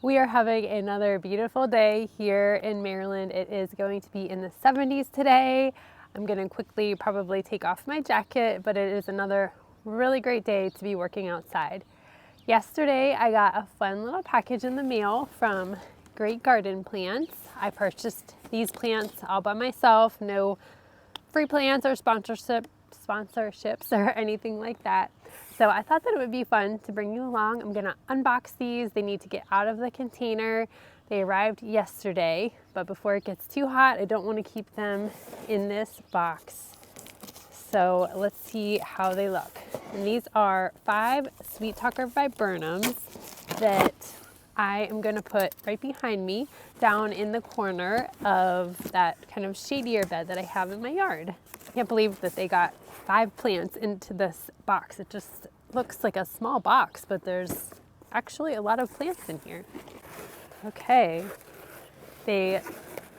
We are having another beautiful day here in Maryland. It is going to be in the 70s today. I'm going to quickly probably take off my jacket, but it is another really great day to be working outside. Yesterday, I got a fun little package in the mail from Great Garden Plants. I purchased these plants all by myself, no free plants or sponsorships or anything like that. So I thought that it would be fun to bring you along. I'm gonna unbox these. They need to get out of the container. They arrived yesterday, but before it gets too hot, I don't want to keep them in this box. So let's see how they look. And these are 5 Sweet Talker Viburnums that I am gonna put right behind me down in the corner of that kind of shadier bed that I have in my yard. I can't believe that they got 5 plants into this box. It just looks like a small box, but there's actually a lot of plants in here. Okay, they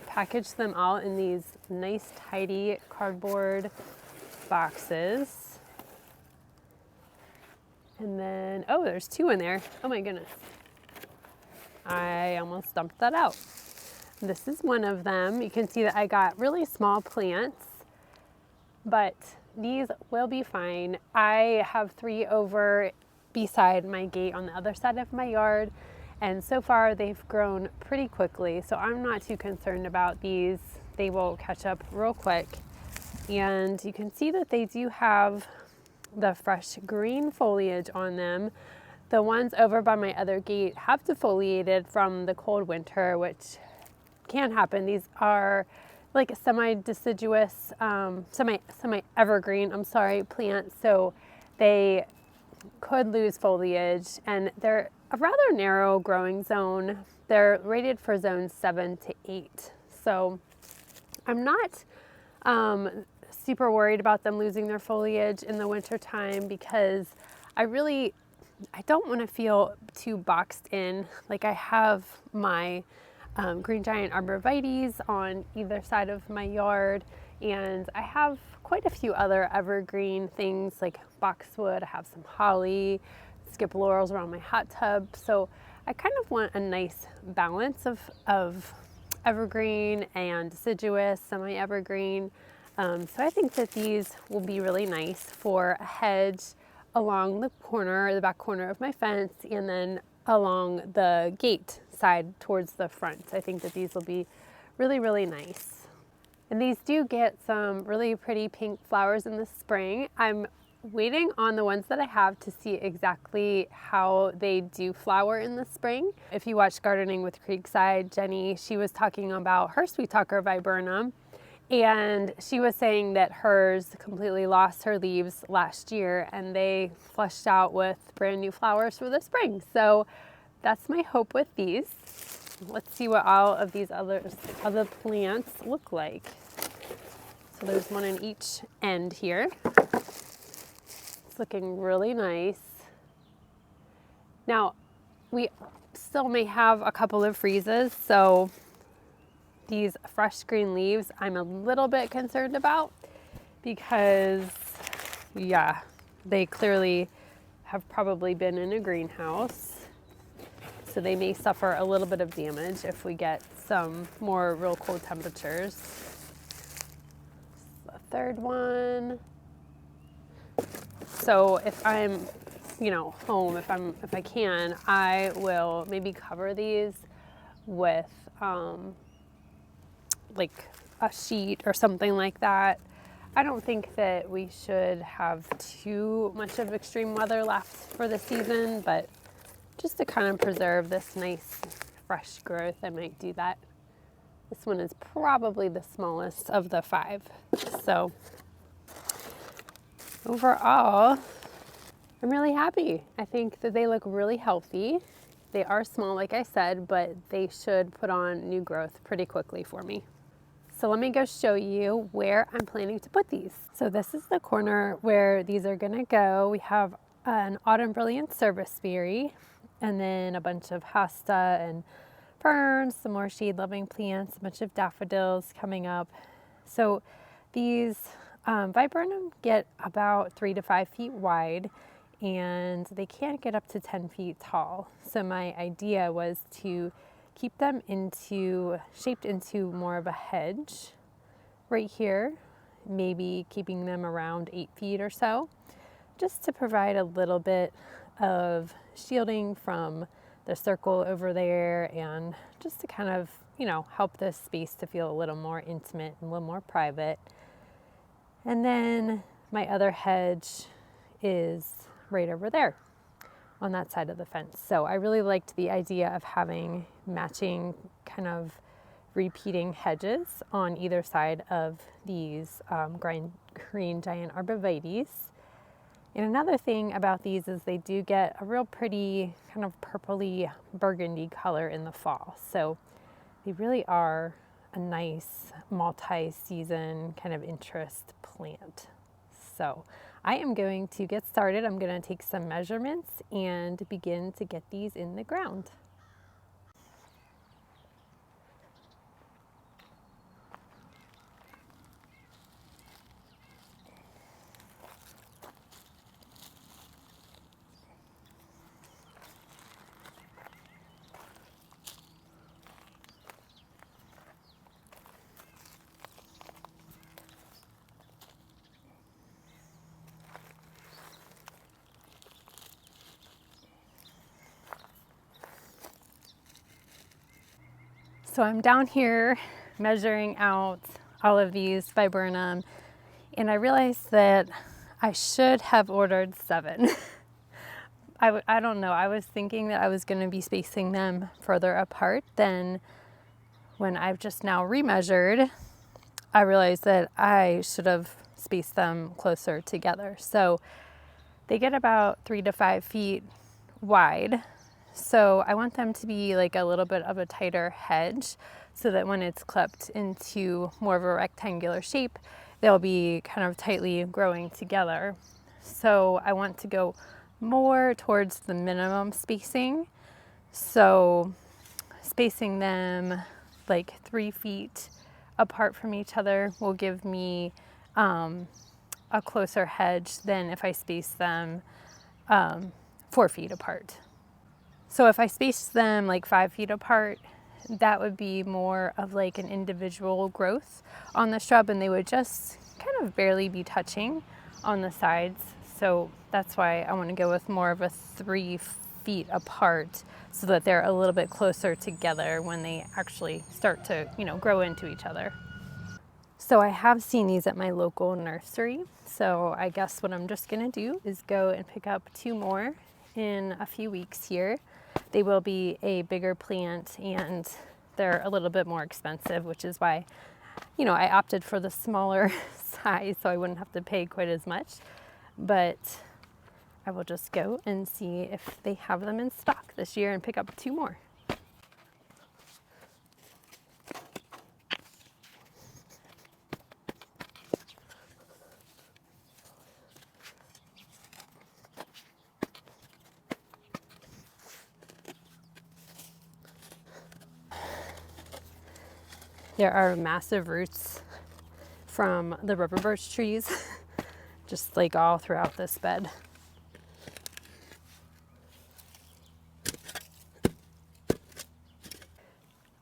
packaged them all in these nice, tidy cardboard boxes. And then, oh, there's 2 in there. Oh my goodness. I almost dumped that out. This is one of them. You can see that I got really small plants, but these will be fine. I have 3 over beside my gate on the other side of my yard, and so far they've grown pretty quickly, so I'm not too concerned about these. They will catch up real quick. And you can see that they do have the fresh green foliage on them. The ones over by my other gate have defoliated from the cold winter, which can happen. These are like semi-deciduous, semi-evergreen, plants, so they could lose foliage, and they're a rather narrow growing zone. They're rated for zones 7 to 8, so I'm not super worried about them losing their foliage in the winter time, because I don't want to feel too boxed in. Like, I have my green giant arborvitaes on either side of my yard, and I have quite a few other evergreen things like boxwood. I have some holly, skip laurels around my hot tub, so I kind of want a nice balance of evergreen and deciduous, semi-evergreen. So I think that these will be really nice for a hedge along the back corner of my fence, and then along the gate side towards the front. I think that these will be really, really nice. And these do get some really pretty pink flowers in the spring. I'm waiting on the ones that I have to see exactly how they do flower in the spring. If you watch Gardening with Creekside, Jenny, she was talking about her Sweet Talker Viburnum, and she was saying that hers completely lost her leaves last year, and they flushed out with brand new flowers for the spring. So that's my hope with these. Let's see what all of these other plants look like. So there's one in each end here. It's looking really nice. Now, we still may have a couple of freezes, so these fresh green leaves I'm a little bit concerned about, because yeah, they clearly have probably been in a greenhouse, so they may suffer a little bit of damage if we get some more real cold temperatures. The third one. So if I'm home, if I can, I will maybe cover these with like a sheet or something like that. I don't think that we should have too much of extreme weather left for the season, but just to kind of preserve this nice fresh growth, I might do that. This one is probably the smallest of the 5. So overall, I'm really happy. I think that they look really healthy. They are small, like I said, but they should put on new growth pretty quickly for me. So let me go show you where I'm planning to put these. So this is the corner where these are gonna go. We have an autumn brilliant serviceberry, and then a bunch of hosta and ferns, some more shade-loving plants, a bunch of daffodils coming up. So these viburnum get about 3 to 5 feet wide, and they can't get up to 10 feet tall. So my idea was to keep them shaped into more of a hedge right here, maybe keeping them around 8 feet or so, just to provide a little bit of shielding from the circle over there, and just to kind of, help this space to feel a little more intimate and a little more private. And then my other hedge is right over there on that side of the fence. So I really liked the idea of having matching kind of repeating hedges on either side of these green giant arborvitaes. And another thing about these is they do get a real pretty kind of purpley burgundy color in the fall. So they really are a nice multi-season kind of interest plant. So I am going to get started. I'm going to take some measurements and begin to get these in the ground. So I'm down here measuring out all of these viburnum, and I realized that I should have ordered 7. I don't know, I was thinking that I was going to be spacing them further apart than when I've just now remeasured. I realized that I should have spaced them closer together. So they get about 3 to 5 feet wide. So I want them to be like a little bit of a tighter hedge, so that when it's clipped into more of a rectangular shape, they'll be kind of tightly growing together. So I want to go more towards the minimum spacing. So spacing them like 3 feet apart from each other will give me a closer hedge than if I space them 4 feet apart. So if I spaced them like 5 feet apart, that would be more of like an individual growth on the shrub, and they would just kind of barely be touching on the sides. So that's why I want to go with more of a 3 feet apart, so that they're a little bit closer together when they actually start to, grow into each other. So I have seen these at my local nursery. So I guess what I'm just gonna do is go and pick up 2 more in a few weeks here. They will be a bigger plant, and they're a little bit more expensive, which is why, I opted for the smaller size so I wouldn't have to pay quite as much. But I will just go and see if they have them in stock this year and pick up 2 more. There are massive roots from the rubber birch trees, just like all throughout this bed.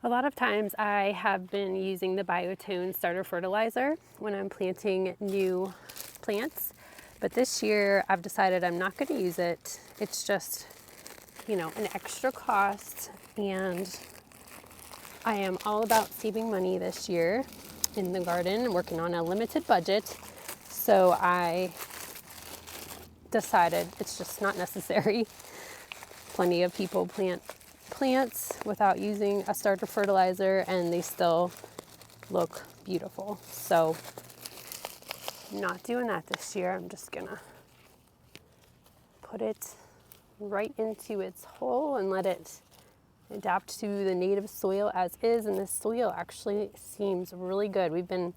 A lot of times I have been using the Biotone starter fertilizer when I'm planting new plants, but this year I've decided I'm not going to use it. It's just, an extra cost, and I am all about saving money this year in the garden, working on a limited budget. So I decided it's just not necessary. Plenty of people plant plants without using a starter fertilizer, and they still look beautiful. So I'm not doing that this year. I'm just gonna put it right into its hole and let it adapt to the native soil as is. And this soil actually seems really good. We've been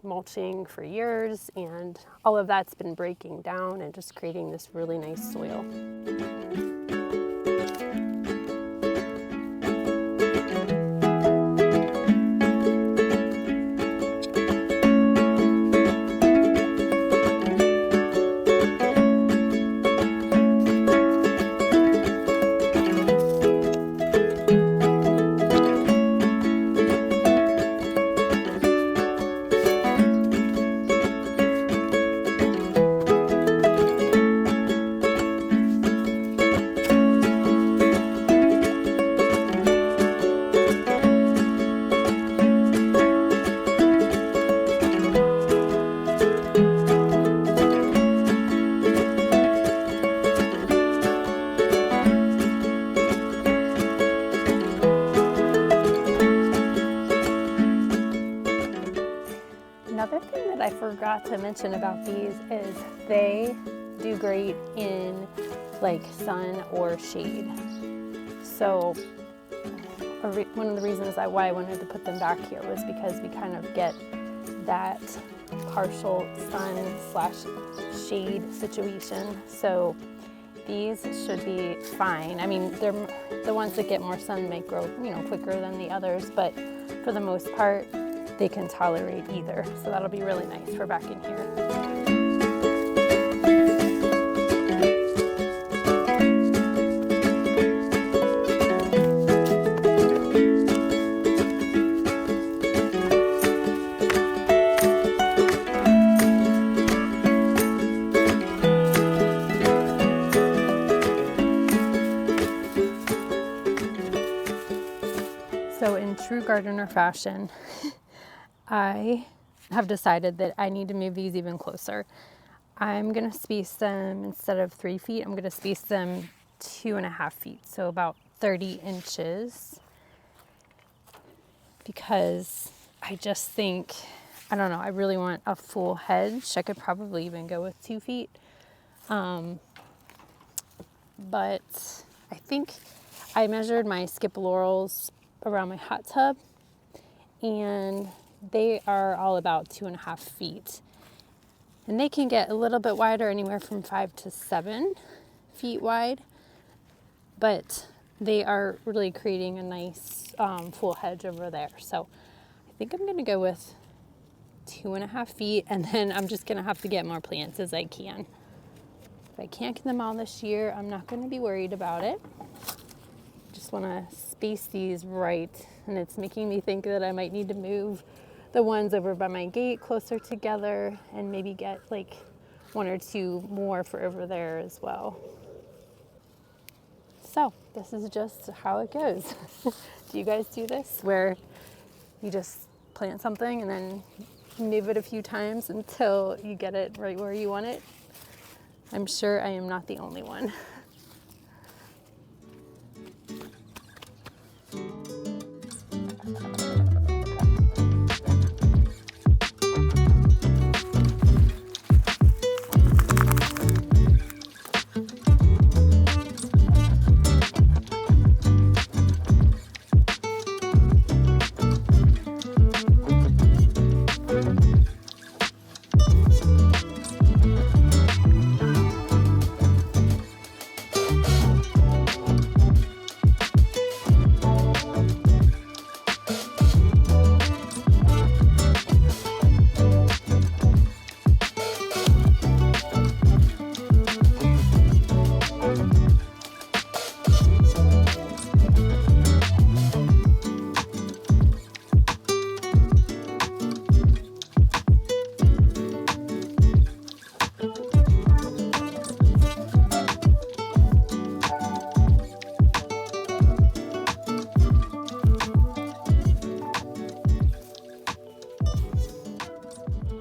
mulching for years, and all of that's been breaking down and just creating this really nice soil. forgot to mention about these is they do great in like sun or shade. So one of the reasons why I wanted to put them back here was because we kind of get that partial sun/shade situation. So these should be fine. I mean, they're the ones that get more sun may grow, quicker than the others, but for the most part, they can tolerate either. So that'll be really nice for back in here. So in true gardener fashion, I have decided that I need to move these even closer. I'm gonna space them, instead of 3 feet, I'm gonna space them 2.5 feet, so about 30 inches. Because I just think, I don't know, I really want a full hedge. I could probably even go with 2 feet. But I think I measured my skip laurels around my hot tub, and they are all about 2.5 feet. And they can get a little bit wider, anywhere from 5 to 7 feet wide, but they are really creating a nice full hedge over there. So I think I'm gonna go with 2.5 feet, and then I'm just gonna have to get more plants as I can. If I can't get them all this year, I'm not gonna be worried about it. Just wanna space these right, and it's making me think that I might need to move the ones over by my gate closer together and maybe get like 1 or 2 more for over there as well. So this is just how it goes. Do you guys do this where you just plant something and then move it a few times until you get it right where you want it? I'm sure I am not the only one.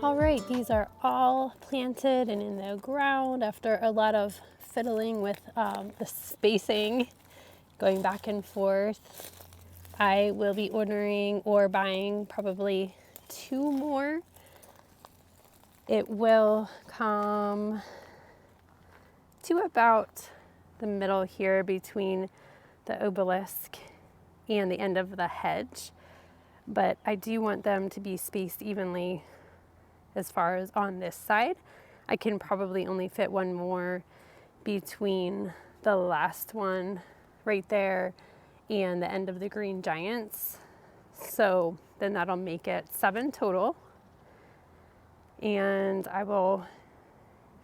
All right, these are all planted and in the ground after a lot of fiddling with the spacing, going back and forth. I will be ordering or buying probably 2 more. It will come to about the middle here between the obelisk and the end of the hedge, but I do want them to be spaced evenly. As far as on this side, I can probably only fit 1 more between the last one right there and the end of the green giants. So then that'll make it 7 total. And I will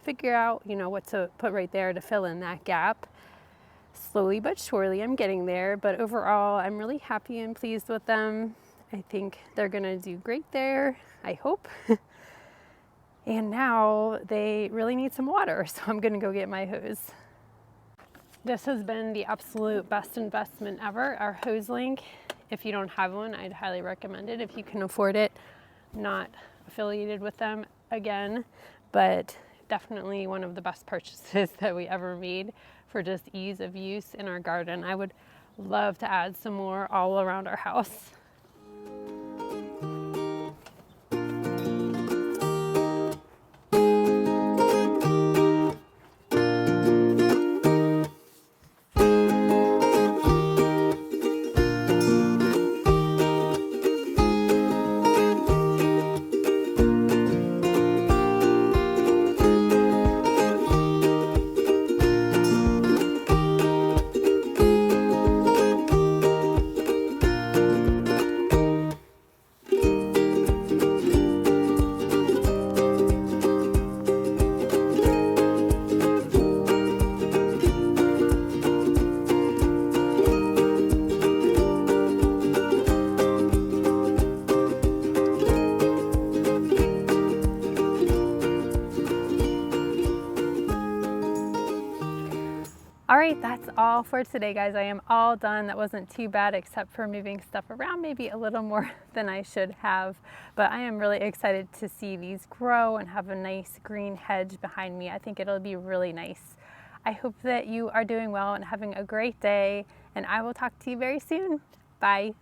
figure out, what to put right there to fill in that gap. Slowly but surely, I'm getting there. But overall, I'm really happy and pleased with them. I think they're gonna do great there, I hope. And now they really need some water, so I'm gonna go get my hose. This has been the absolute best investment ever, our hose link. If you don't have one, I'd highly recommend it if you can afford it. Not affiliated with them again, but definitely one of the best purchases that we ever made for just ease of use in our garden. I would love to add some more all around our house. all for today, guys. I am all done. That wasn't too bad, except for moving stuff around maybe a little more than I should have. But I am really excited to see these grow and have a nice green hedge behind me. I think it'll be really nice. I hope that you are doing well and having a great day, and I will talk to you very soon. Bye.